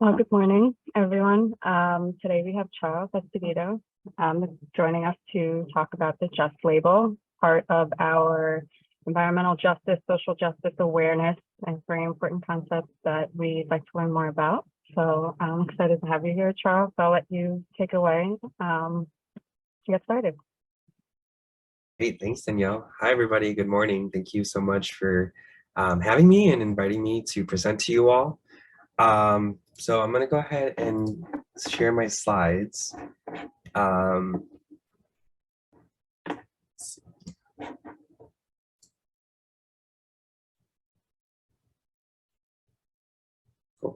Good morning, everyone. Today we have Charles Espedido joining us to talk about the JUST label, part of our environmental justice, social justice awareness, and very important concepts that we'd like to learn more about. So I'm excited to have you here, Charles. I'll let you take away to get started. Hey, thanks, Danielle. Hi, everybody. Good morning. Thank you so much for having me and inviting me to present to you all. So I'm going to go ahead and share my slides. Cool.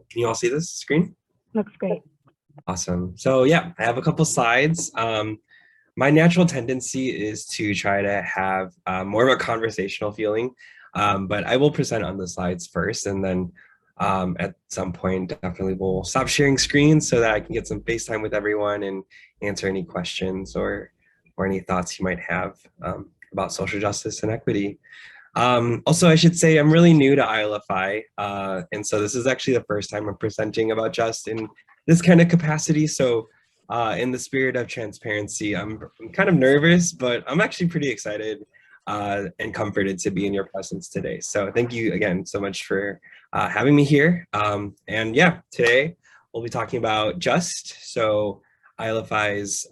Can you all see this screen? Looks great. Awesome. So yeah, I have a couple slides. My natural tendency is to try to have more of a conversational feeling, but I will present on the slides first, and then at some point definitely we'll stop sharing screens so that I can get some FaceTime with everyone and answer any questions or any thoughts you might have about social justice and equity. Also, I should say I'm really new to ILFI, and so this is actually the first time I'm presenting about JUST in this kind of capacity. So in the spirit of transparency, I'm kind of nervous, but I'm actually pretty excited and comforted to be in your presence today. So thank you again so much for having me here. And yeah, today we'll be talking about JUST, so ILFI's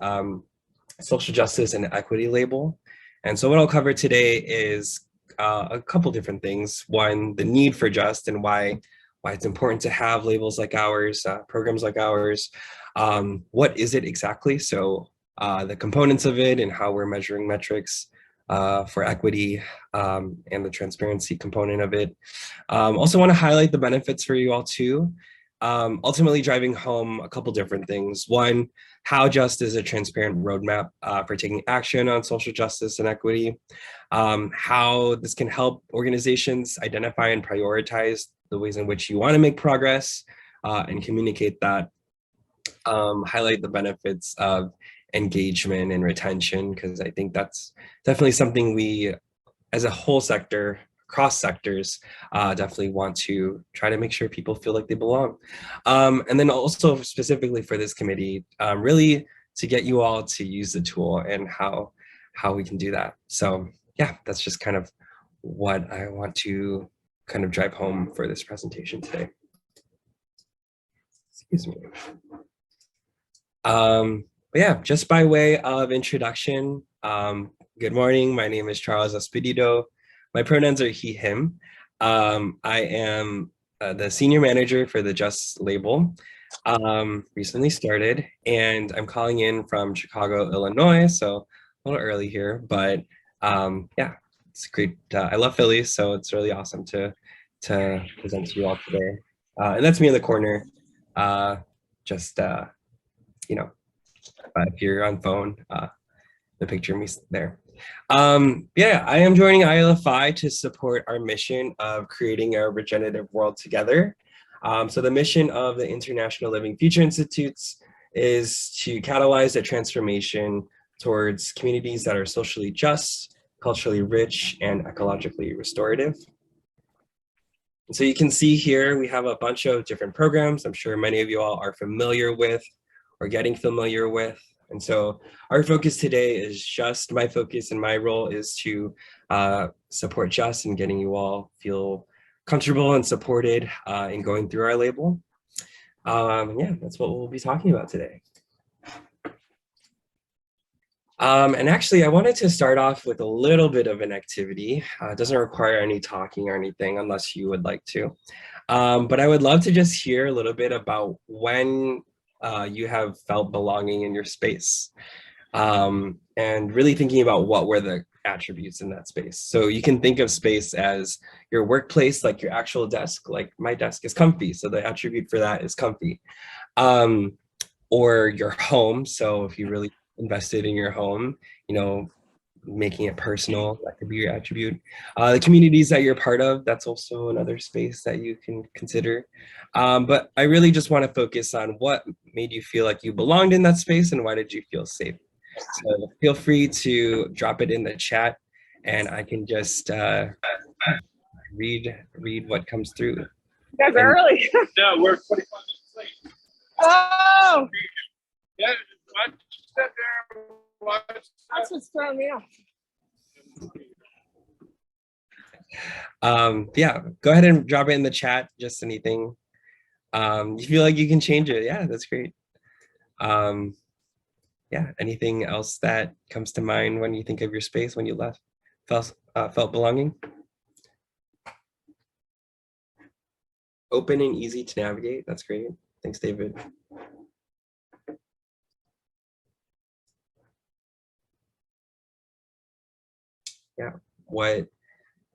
social justice and equity label. And so what I'll cover today is a couple different things. One, the need for JUST and why it's important to have labels like ours, programs like ours. What is it exactly? So the components of it and how we're measuring metrics for equity and the transparency component of it. Also want to highlight the benefits for you all too. Ultimately driving home a couple different things. One, how JUST is a transparent roadmap for taking action on social justice and equity. How this can help organizations identify and prioritize the ways in which you want to make progress and communicate that. Highlight the benefits of engagement and retention, because I think that's definitely something we, as a whole sector, across sectors, definitely want to try to make sure people feel like they belong. And then also specifically for this committee, really to get you all to use the tool and how we can do that. So yeah, that's just kind of what I want to kind of drive home for this presentation today. Excuse me. But yeah, just by way of introduction, good morning. My name is Charles Espedido. My pronouns are he, him. I am the senior manager for the JUST label. Recently started, and I'm calling in from Chicago, Illinois, so a little early here, but yeah, it's great. I love Philly, so it's really awesome to present to you all today. And that's me in the corner. You know, if you're on phone, the picture of me there. Yeah, I am joining ILFI to support our mission of creating a regenerative world together. So the mission of the International Living Future Institutes is to catalyze a transformation towards communities that are socially just, culturally rich, and ecologically restorative. And so you can see here, we have a bunch of different programs. I'm sure many of you all are familiar with or getting familiar with. And so our focus today is JUST. My focus and my role is to support JUST and getting you all feel comfortable and supported in going through our label. Yeah, that's what we'll be talking about today. And actually, I wanted to start off with a little bit of an activity. It doesn't require any talking or anything unless you would like to. But I would love to just hear a little bit about when you have felt belonging in your space, and really thinking about what were the attributes in that space. So you can think of space as your workplace, like your actual desk. Like my desk is comfy, so the attribute for that is comfy. Or your home, so if you really invested in your home, you know, making it personal, that could be your attribute. The communities that you're part of, that's also another space that you can consider. But I really just want to focus on what made you feel like you belonged in that space and why did you feel safe. So feel free to drop it in the chat and I can just read what comes through. You guys are early. No, we're 45 minutes late. Oh! Yeah, that's what's throwing me off. Yeah, go ahead and drop it in the chat, just anything. You feel like you can change it. Yeah, that's great. Yeah, anything else that comes to mind when you think of your space when you left, felt belonging? Open and easy to navigate. That's great. Thanks, David. Yeah, what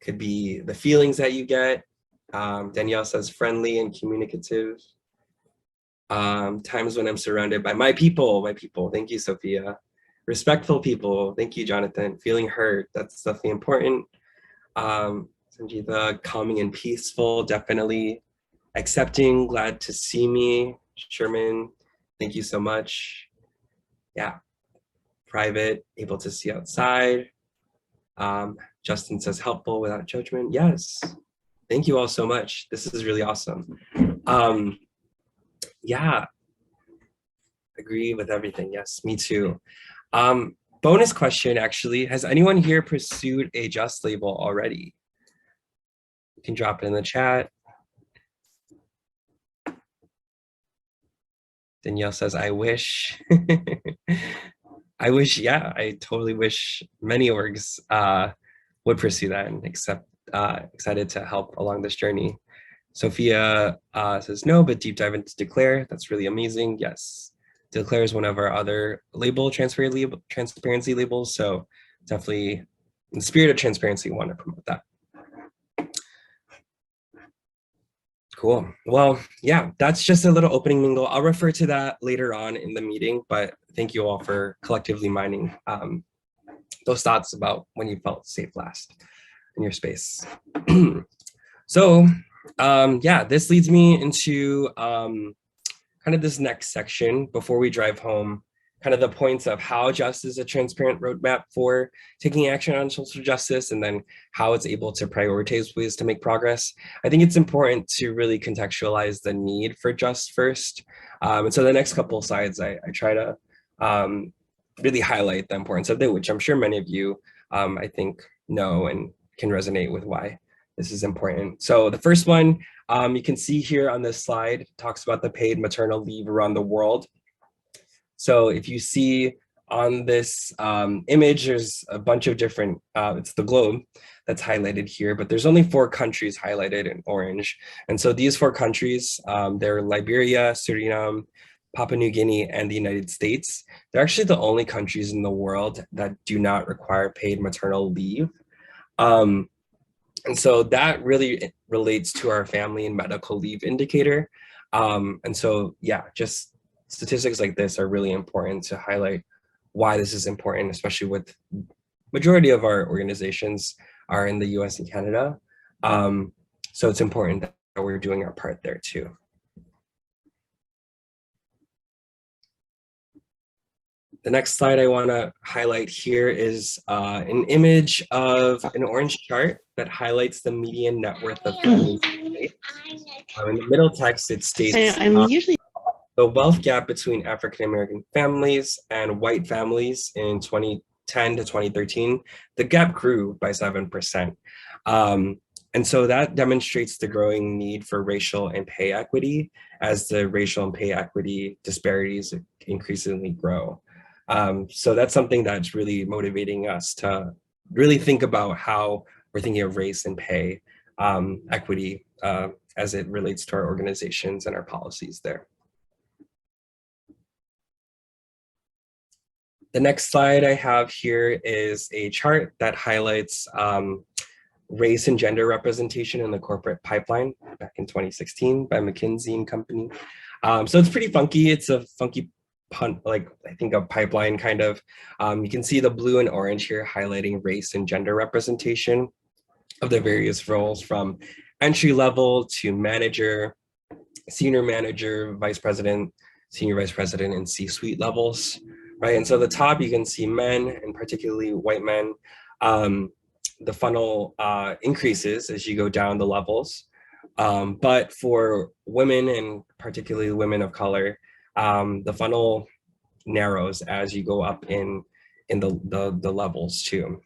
could be the feelings that you get? Danielle says friendly and communicative. Times when I'm surrounded by my people. Thank you, Sophia. Respectful people. Thank you, Jonathan. Feeling heard. That's definitely important. Sanjita, calming and peaceful, definitely. Accepting, glad to see me. Sherman, thank you so much. Yeah, private, able to see outside. Justin says helpful without judgment. Yes, thank you all so much. This is really awesome. Yeah, agree with everything. Yes, me too. Bonus question, actually, has anyone here pursued a just label already? You can drop it in the chat. Danielle says, I wish. I wish, yeah, I totally wish many orgs would pursue that and excited to help along this journey. Sophia says no, but deep dive into Declare. That's really amazing. Yes, Declare is one of our other transparency labels. So definitely in the spirit of transparency, want to promote that. Cool. Well, yeah, that's just a little opening mingle. I'll refer to that later on in the meeting, but thank you all for collectively mining those thoughts about when you felt safe last in your space. So yeah, this leads me into kind of this next section before we drive home, kind of the points of how just is a transparent roadmap for taking action on social justice, and then how it's able to prioritize ways to make progress. I think it's important to really contextualize the need for just first. And so the next couple of slides, I try to really highlight the importance of it, which I'm sure many of you, I think, know and can resonate with why this is important. So the first one, you can see here on this slide, talks about the paid maternal leave around the world. So if you see on this image, there's a bunch of different, it's the globe that's highlighted here, but there's only 4 countries highlighted in orange. And so these 4 countries, they're Liberia, Suriname, Papua New Guinea, and the United States. They're actually the only countries in the world that do not require paid maternal leave. And so that really relates to our family and medical leave indicator. And so, yeah, just statistics like this are really important to highlight why this is important, especially with majority of our organizations are in the US and Canada. So it's important that we're doing our part there too. The next slide I want to highlight here is an image of an orange chart that highlights the median net worth of families. In the middle text, it states the wealth gap between African-American families and white families in 2010 to 2013, the gap grew by 7%. And so that demonstrates the growing need for racial and pay equity as the racial and pay equity disparities increasingly grow. So that's something that's really motivating us to really think about how we're thinking of race and pay equity as it relates to our organizations and our policies there. The next slide I have here is a chart that highlights race and gender representation in the corporate pipeline back in 2016 by McKinsey and Company. So it's pretty funky. It's a funky like I think a pipeline kind of. You can see the blue and orange here highlighting race and gender representation of the various roles from entry level to manager, senior manager, vice president, senior vice president, and C-suite levels, right? And so the top, you can see men, and particularly white men. The funnel increases as you go down the levels. But for women, and particularly women of color, the funnel narrows as you go up in the levels too.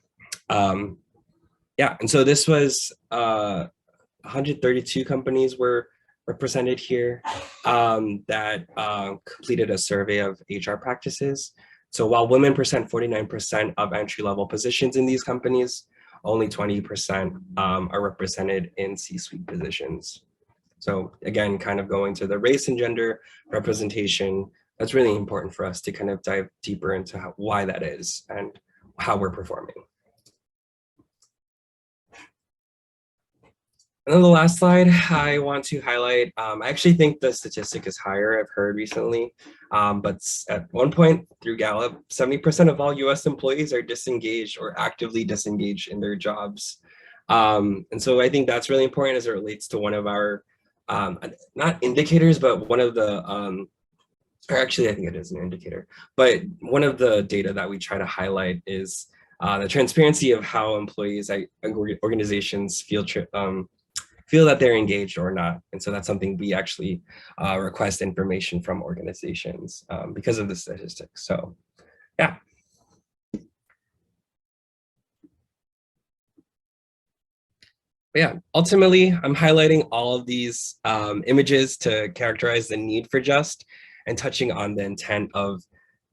Yeah, and so this was 132 companies were represented here that completed a survey of HR practices. So while women present 49% of entry-level positions in these companies, only 20% are represented in C-suite positions. So again, kind of going to the race and gender representation, that's really important for us to kind of dive deeper into why that is and how we're performing. And then the last slide I want to highlight, I actually think the statistic is higher, I've heard recently, but at one point through Gallup, 70% of all US employees are disengaged or actively disengaged in their jobs. And so I think that's really important as it relates to one of our, not indicators, but one of the, or actually I think it is an indicator, but one of the data that we try to highlight is the transparency of how employees at organizations feel that they're engaged or not. And so that's something we actually request information from organizations because of the statistics. So yeah. But yeah, ultimately, I'm highlighting all of these images to characterize the need for JUST and touching on the intent of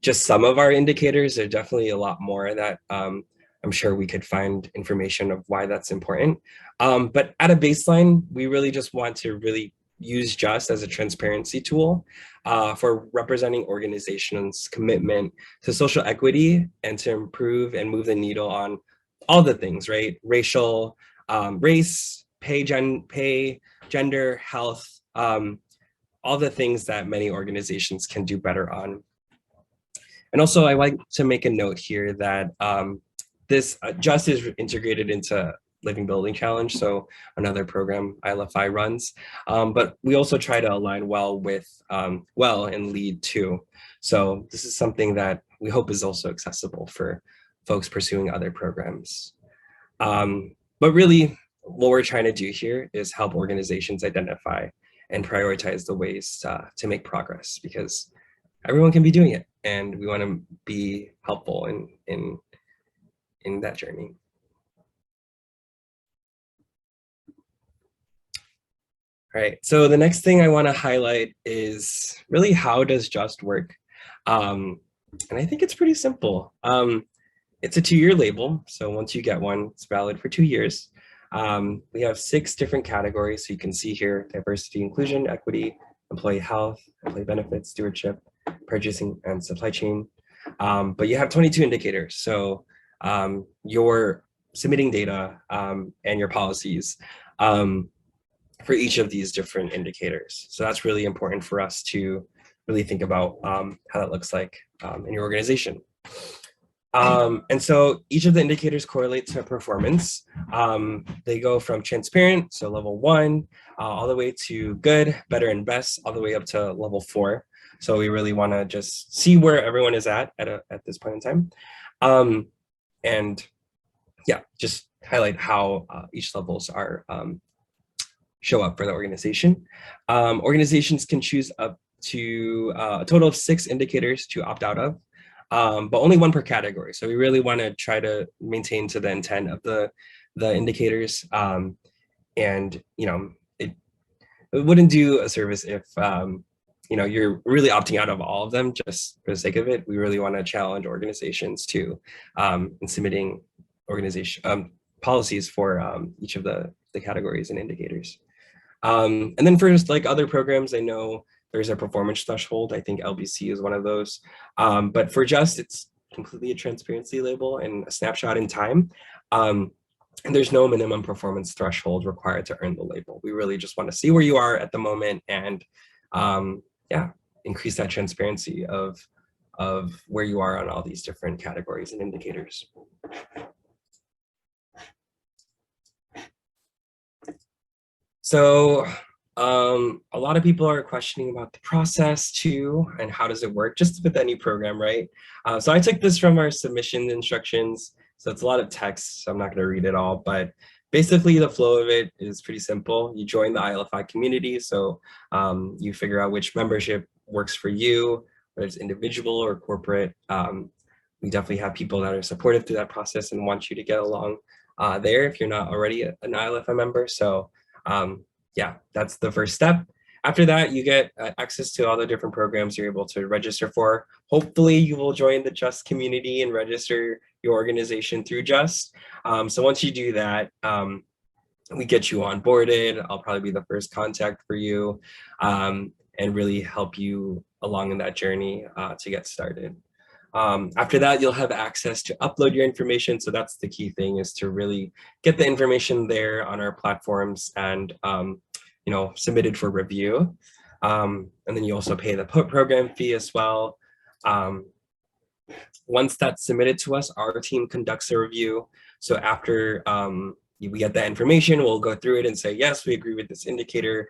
just some of our indicators. There's definitely a lot more that I'm sure we could find information of why that's important. But at a baseline, we really just want to really use JUST as a transparency tool for representing organizations' commitment to social equity and to improve and move the needle on all the things, right? Racial, race, pay, gender, health, all the things that many organizations can do better on. And also I like to make a note here that this JUST is integrated into Living Building Challenge, so another program ILFI runs, but we also try to align well with WELL and LEAD too. So this is something that we hope is also accessible for folks pursuing other programs. But really, what we're trying to do here is help organizations identify and prioritize the ways to make progress, because everyone can be doing it, and we want to be helpful in that journey. All right, so the next thing I want to highlight is really how does JUST work? And I think it's pretty simple. It's a 2-year label, so once you get one, it's valid for 2 years. We have 6 different categories, so you can see here: diversity, inclusion, equity, employee health, employee benefits, stewardship, purchasing, and supply chain. But you have 22 indicators, so you're submitting data and your policies for each of these different indicators. So that's really important for us to really think about how that looks like in your organization. And so each of the indicators correlate to performance. They go from transparent, so level 1, all the way to good, better, and best, all the way up to level 4. So we really want to just see where everyone is at this point in time. And yeah, just highlight how each levels are show up for the organization. Organizations can choose up to a total of 6 indicators to opt out of. But only 1 per category. So we really want to try to maintain to the intent of the indicators. And, you know, it wouldn't do a service if, you know, you're really opting out of all of them just for the sake of it. We really want to challenge organizations to in submitting organization policies for each of the categories and indicators. And then for just like other programs, I know there's a performance threshold. I think LBC is one of those. But for JUST, it's completely a transparency label and a snapshot in time. And there's no minimum performance threshold required to earn the label. We really just want to see where you are at the moment and yeah, increase that transparency of where you are on all these different categories and indicators. So a lot of people are questioning about the process too, and how does it work, just with any program, right? So I took this from our submission instructions. So it's a lot of text, so I'm not going to read it all, but basically the flow of it is pretty simple. You join the ILFI community, so you figure out which membership works for you, whether it's individual or corporate. We definitely have people that are supportive through that process and want you to get along there if you're not already an ILFI member. So yeah, that's the first step. After that, you get access to all the different programs you're able to register for. Hopefully you will join the JUST community and register your organization through JUST. So once you do that, we get you onboarded. I'll probably be the first contact for you and really help you along in that journey to get started. After that, you'll have access to upload your information. So that's the key thing, is to really get the information there on our platforms and submitted for review. And then you also pay the program fee as well. Once that's submitted to us, our team conducts a review. So after we get that information, we'll go through it and say, yes, we agree with this indicator.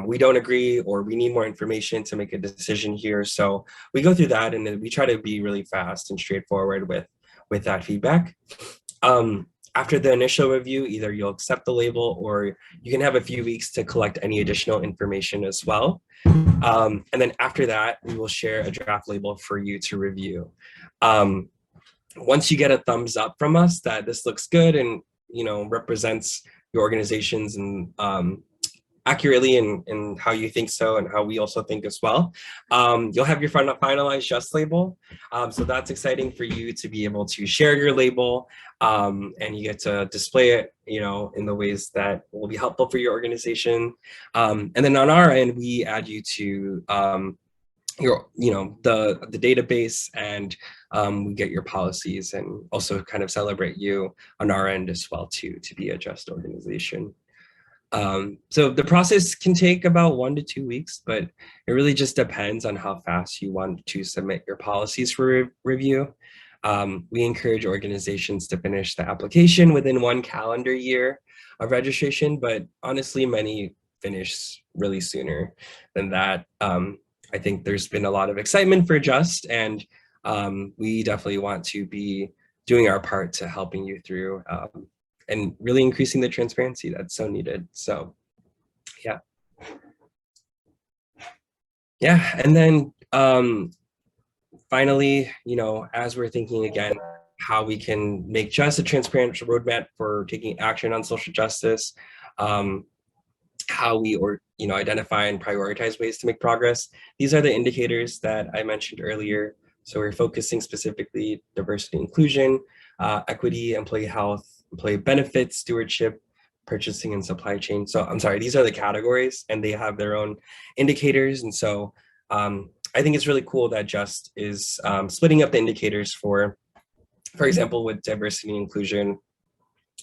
We don't agree, or we need more information to make a decision here. So we go through that, and then we try to be really fast and straightforward with that feedback. After the initial review, either you'll accept the label, or you can have a few weeks to collect any additional information as well. And then after that, we will share a draft label for you to review. Once you get a thumbs up from us that this looks good and represents your organizations and accurately and how you think so and how we also think as well, you'll have your finalized JUST label. So that's exciting for you to be able to share your label, and you get to display it in the ways that will be helpful for your organization. And then on our end, we add you to the database, and we get your policies and also kind of celebrate you on our end as well to be a JUST organization. So the process can take about 1 to 2 weeks, but it really just depends on how fast you want to submit your policies for review. We encourage organizations to finish the application within 1 calendar year of registration, but honestly, many finish really sooner than that. I think there's been a lot of excitement for JUST, and we definitely want to be doing our part to helping you through and really increasing the transparency that's so needed. So yeah. And then finally, as we're thinking again, how we can make JUST a transparent roadmap for taking action on social justice, how we identify and prioritize ways to make progress. These are the indicators that I mentioned earlier. So we're focusing specifically diversity, inclusion, equity, employee health, employee benefits, stewardship, purchasing, and supply chain. So I'm sorry, these are the categories, and they have their own indicators. And so I think it's really cool that JUST is splitting up the indicators for example, with diversity and inclusion,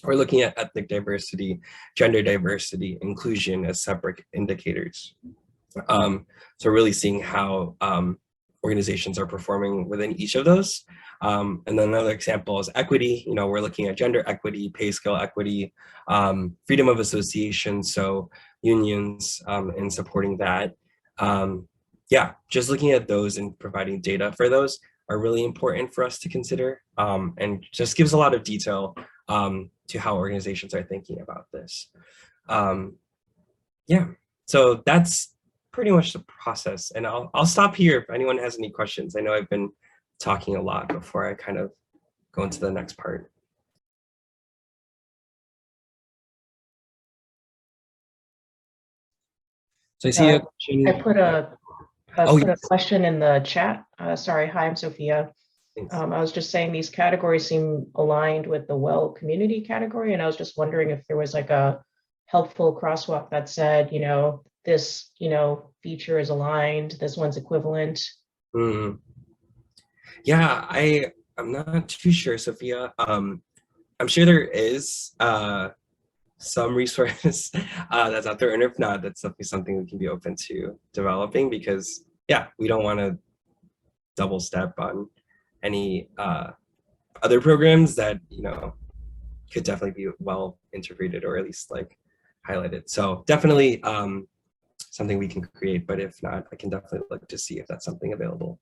we're looking at ethnic diversity, gender diversity, inclusion as separate indicators. So really seeing how organizations are performing within each of those. And then another example is equity. We're looking at gender equity, pay scale equity, freedom of association, so unions and supporting that. Just looking at those and providing data for those are really important for us to consider, and just gives a lot of detail to how organizations are thinking about this. So that's pretty much the process, and I'll stop here if anyone has any questions. I know I've been talking a lot before I kind of go into the next part. So I see a question. I put a question in the chat. Sorry, hi, I'm Sophia. I was just saying these categories seem aligned with the well community category, and I was just wondering if there was like a helpful crosswalk that said, this, feature is aligned, this one's equivalent. Yeah, I'm not too sure, Sophia. I'm sure there is some resource that's out there, and if not, that's definitely something we can be open to developing, because we don't want to double step on any other programs that could definitely be well integrated, or at least like highlighted. So definitely something we can create, but if not, I can definitely look to see if that's something available.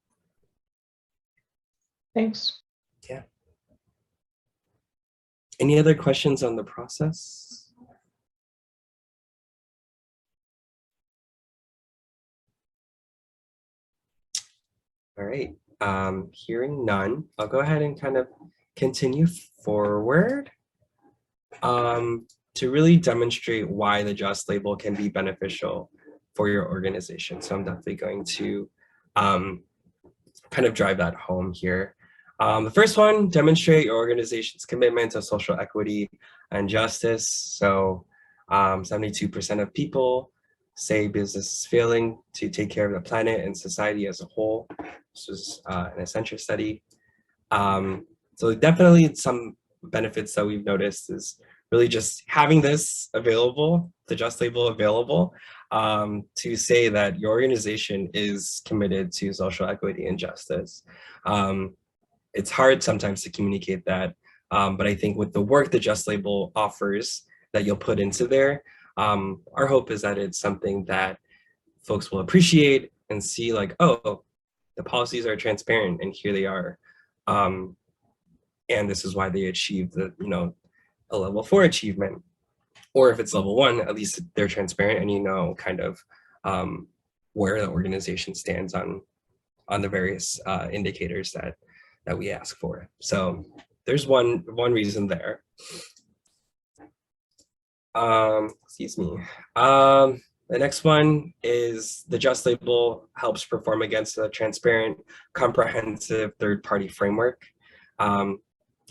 Thanks. Yeah. Any other questions on the process? All right, hearing none, I'll go ahead and kind of continue forward to really demonstrate why the Just label can be beneficial for your organization. So I'm definitely going to kind of drive that home here. The first one, demonstrate your organization's commitment to social equity and justice. So 72% of people say business is failing to take care of the planet and society as a whole. This was an Accenture study. So definitely some benefits that we've noticed is really just having this available, the Just label available, to say that your organization is committed to social equity and justice. It's hard sometimes to communicate that, but I think with the work the Just label offers that you'll put into there, our hope is that it's something that folks will appreciate and see like, oh, the policies are transparent and here they are. And this is why they achieved the, a level 4 achievement. Or if it's level 1, at least they're transparent and you know kind of where the organization stands on the various indicators that we ask for. So there's one reason there. Excuse me. The next one is the Just label helps perform against a transparent, comprehensive third-party framework.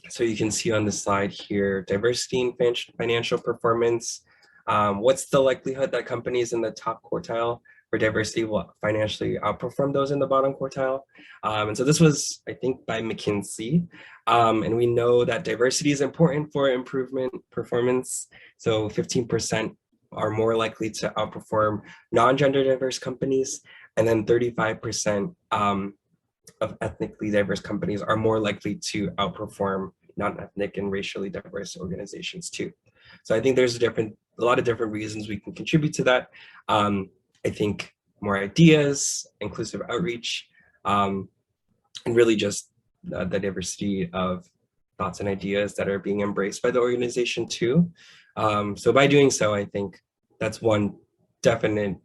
So you can see on the slide here, diversity and financial performance. What's the likelihood that companies in the top quartile for diversity will financially outperform those in the bottom quartile? And so this was, I think, by McKinsey. And we know that diversity is important for improvement performance. So 15% are more likely to outperform non-gender diverse companies. And then 35% of ethnically diverse companies are more likely to outperform non-ethnic and racially diverse organizations too. So I think there's a lot of different reasons we can contribute to that. I think more ideas, inclusive outreach, and really just the diversity of thoughts and ideas that are being embraced by the organization too. So by doing so, I think that's one definite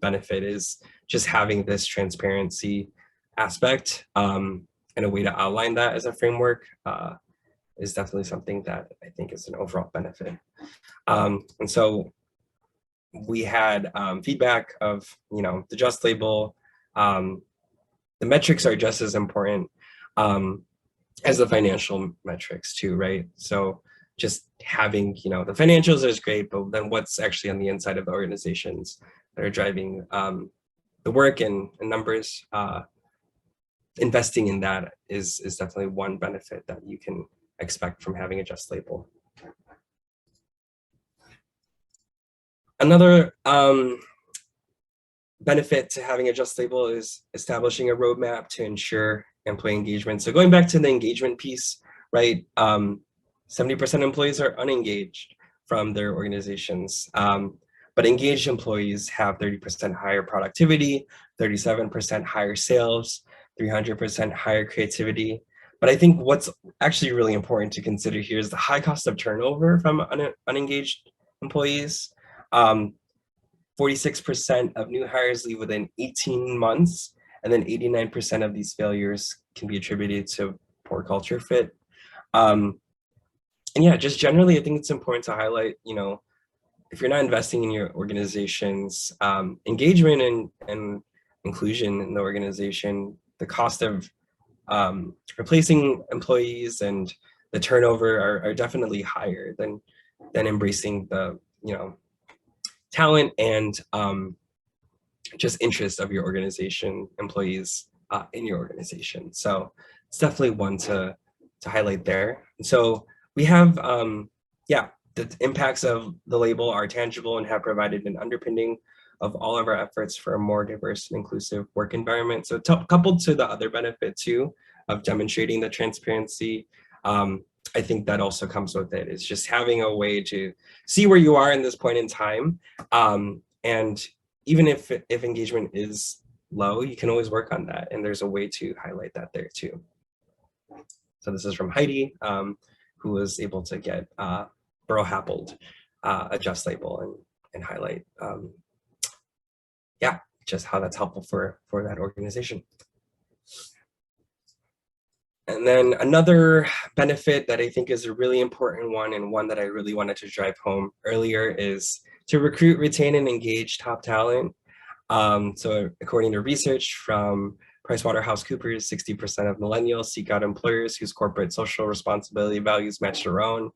benefit is just having this transparency aspect and a way to outline that as a framework is definitely something that I think is an overall benefit. And so we had feedback of, the Just label. The metrics are just as important as the financial metrics too, right? So just having, the financials is great, but then what's actually on the inside of the organizations that are driving the work and numbers, investing in that is definitely one benefit that you can expect from having a Just label. Another benefit to having a Just label is establishing a roadmap to ensure employee engagement. So going back to the engagement piece, right? 70% of employees are unengaged from their organizations, but engaged employees have 30% higher productivity, 37% higher sales, 300% higher creativity. But I think what's actually really important to consider here is the high cost of turnover from unengaged employees. 46% of new hires leave within 18 months, and then 89% of these failures can be attributed to poor culture fit. And yeah, just generally, I think it's important to highlight, if you're not investing in your organization's engagement and inclusion in the organization, the cost of replacing employees and the turnover are definitely higher than embracing the talent and just interest of your organization employees in your organization. So it's definitely one to highlight there. And so we have the impacts of the label are tangible and have provided an underpinning of all of our efforts for a more diverse and inclusive work environment. So coupled to the other benefit too of demonstrating the transparency, I think that also comes with it. It's just having a way to see where you are in this point in time. And even if engagement is low, you can always work on that. And there's a way to highlight that there too. So this is from Heidi, who was able to get Burrow Happold a Just label and highlight, just how that's helpful for that organization. And then another benefit that I think is a really important one, and one that I really wanted to drive home earlier, is to recruit, retain, and engage top talent. So according to research from PricewaterhouseCoopers, 60% of millennials seek out employers whose corporate social responsibility values match their own.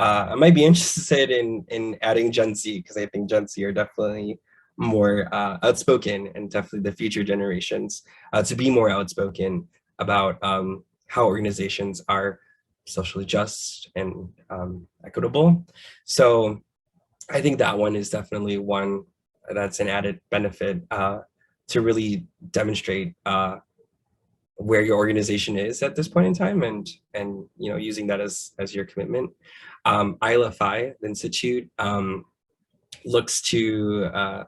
I might be interested in adding Gen Z, because I think Gen Z are definitely more outspoken, and definitely the future generations to be more outspoken about how organizations are socially just and equitable. So I think that one is definitely one that's an added benefit to really demonstrate where your organization is at this point in time, and using that as your commitment. ILFI, the Insititute, looks to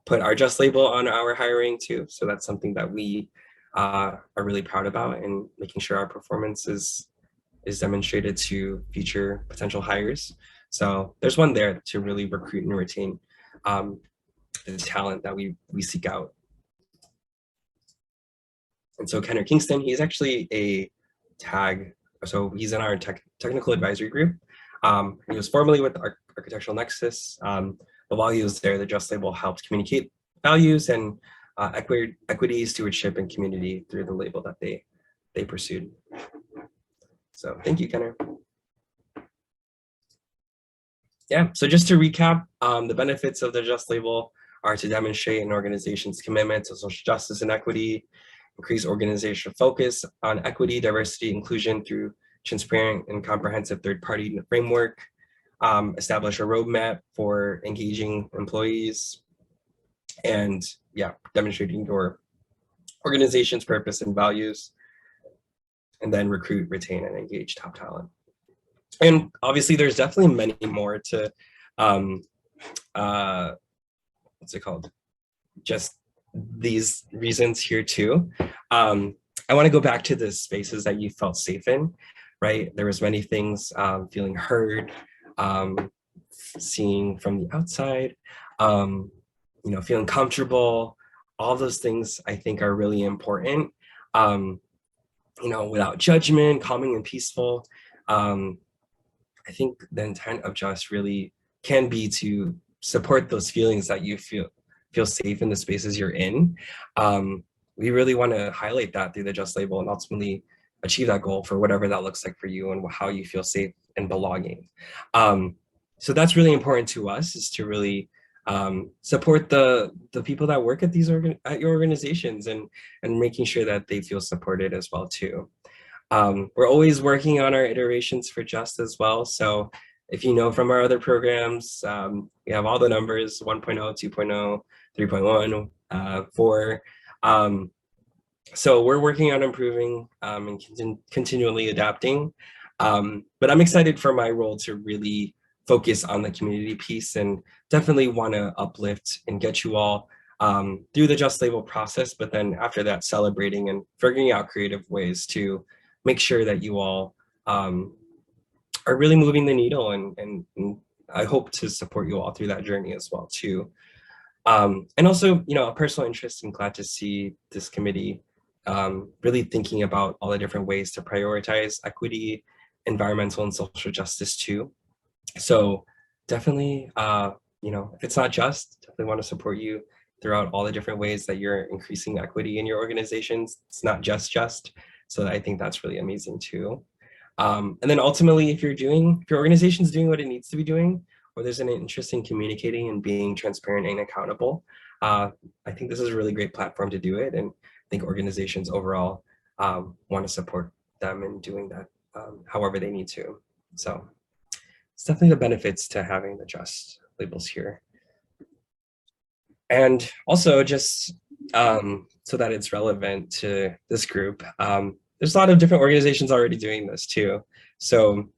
put our just label on our hiring too. So that's something that we are really proud about, and making sure our performance is demonstrated to future potential hires. So there's one there to really recruit and retain the talent that we seek out. And so Kenner Kingston, he's actually a tag. So he's in our technical advisory group. He was formerly with Architectural Nexus, but while he was there, the Just Label helped communicate values and equity, stewardship, and community through the label that they pursued. So thank you, Kenner. Yeah, so just to recap, the benefits of the Just Label are to demonstrate an organization's commitment to social justice and equity, increase organizational focus on equity, diversity, inclusion through transparent and comprehensive third-party framework, establish a roadmap for engaging employees, and demonstrating your organization's purpose and values, and then recruit, retain, and engage top talent. And obviously there's definitely many more to, what's it called? Just these reasons here too. I want to go back to the spaces that you felt safe in, right? There was many things, feeling heard, seeing from the outside, feeling comfortable. All those things I think are really important. Without judgment, calming and peaceful. I think the intent of Just really can be to support those feelings that you feel safe in the spaces you're in. We really want to highlight that through the Just label, and ultimately achieve that goal for whatever that looks like for you, and how you feel safe and belonging. So that's really important to us, is to really support the people that work at at your organizations, and making sure that they feel supported as well too. We're always working on our iterations for Just as well. So if you know from our other programs, we have all the numbers: 1.0, 2.0, 3.1, 4. So we're working on improving and continually adapting. But I'm excited for my role to really focus on the community piece, and definitely want to uplift and get you all through the Just label process, but then after that, celebrating and figuring out creative ways to make sure that you all are really moving the needle, and I hope to support you all through that journey as well too. And also, a personal interest, and glad to see this committee really thinking about all the different ways to prioritize equity, environmental, and social justice too. So definitely, if it's not Just, definitely want to support you throughout all the different ways that you're increasing equity in your organizations. It's not just. So I think that's really amazing too. And then ultimately, if your organization's doing what it needs to be doing, or there's an interest in communicating and being transparent and accountable, I think this is a really great platform to do it. And I think organizations overall want to support them in doing that however they need to. So it's definitely the benefits to having the Just labels here. And also, just so that it's relevant to this group, there's a lot of different organizations already doing this too. So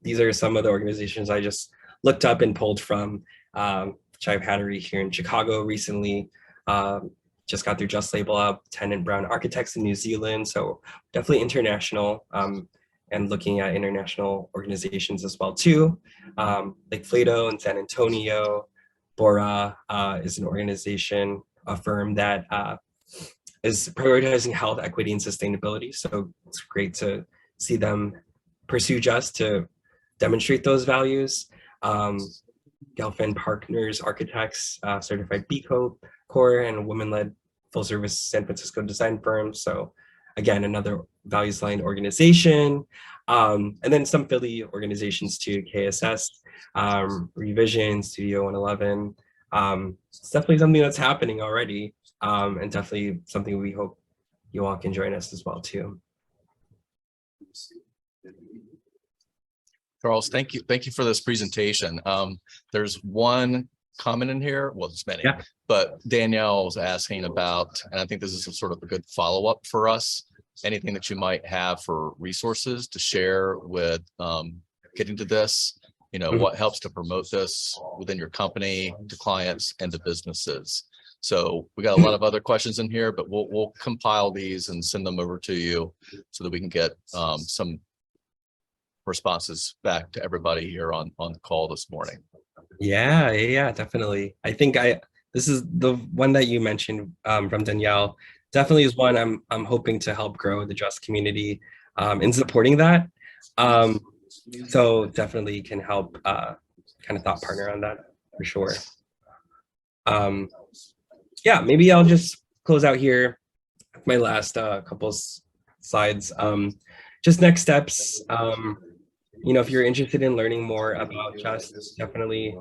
these are some of the organizations I just looked up and pulled from. Chive Hattery here in Chicago recently just got their Just label up. Tennant Brown Architects in New Zealand, so definitely international, and looking at international organizations as well too. Like Flato in San Antonio. Bora is an organization, a firm that is prioritizing health, equity, and sustainability. So it's great to see them pursue just to demonstrate those values. Gelfand Partners Architects, certified B Corp, and women-led full-service San Francisco design firm. So again, another values-aligned organization. And then some Philly organizations too, KSS, Revision, Studio 111. It's definitely something that's happening already, and definitely something we hope you all can join us as well too. Charles, thank you. Thank you for this presentation. There's one comment in here. Well, there's many, Yeah. but Danielle was asking about, and I think this is a sort of a good follow-up for us. Anything that you might have for resources to share with getting to this, you know, what helps to promote this within your company, to clients and to businesses. So we got a lot of other questions in here, but we'll compile these and send them over to you so that we can get some responses back to everybody here on the call this morning. Yeah, definitely. I think this is the one that you mentioned from Danielle. Definitely is one I'm hoping to help grow the Just community in supporting that. So definitely can help kind of thought partner on that for sure. Yeah, maybe I'll just close out here. My last couple slides. Just next steps. You know, if you're interested in learning more about Just, definitely,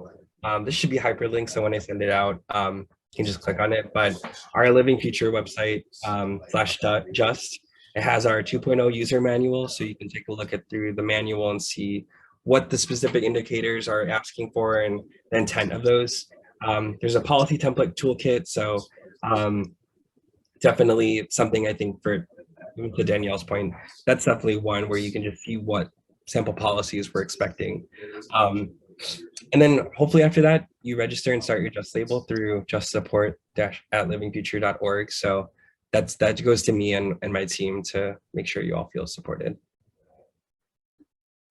this should be hyperlinked. So when I send it out, you can just click on it. But our Living Future website /just, it has our 2.0 user manual. So you can take a look through the manual and see what the specific indicators are asking for and the intent of those. There's a policy template toolkit. So definitely something I think to Danielle's point, that's definitely one where you can just see what sample policies we're expecting. And then hopefully after that, you register and start your Just label through justsupport@livingfuture.org. So that goes to me and my team to make sure you all feel supported.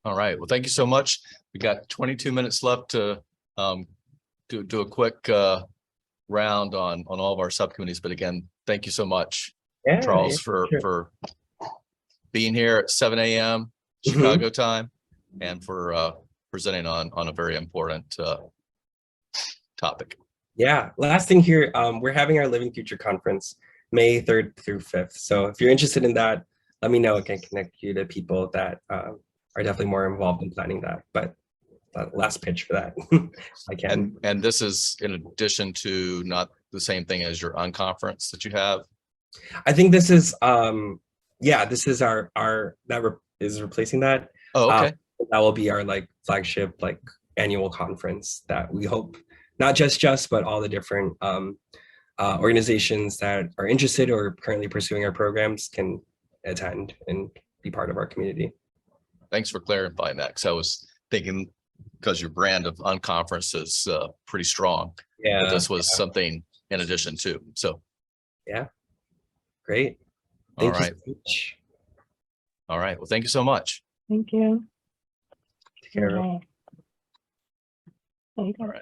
All right. Well, thank you so much. We got 22 minutes left to do a quick round on all of our subcommittees. But again, thank you so much, Charles, for being here at 7 a.m. Chicago time and for presenting on a very important topic. Yeah, last thing here, we're having our Living Future conference May 3rd through 5th. So if you're interested in that, let me know. I can connect you to people that are definitely more involved in planning that. But last pitch for that, I can. And this is in addition to not the same thing as your unconference that you have? I think this is, this is is replacing that. Oh, okay. That will be our flagship annual conference that we hope not just but all the different organizations that are interested or currently pursuing our programs can attend and be part of our community. Thanks for clarifying that, because I was thinking because your brand of unconference is pretty strong. Yeah, but this was something in addition to. So yeah, great. Thank you right. so much. All right. Well, thank you so much. Thank you. Take care. Okay. All right.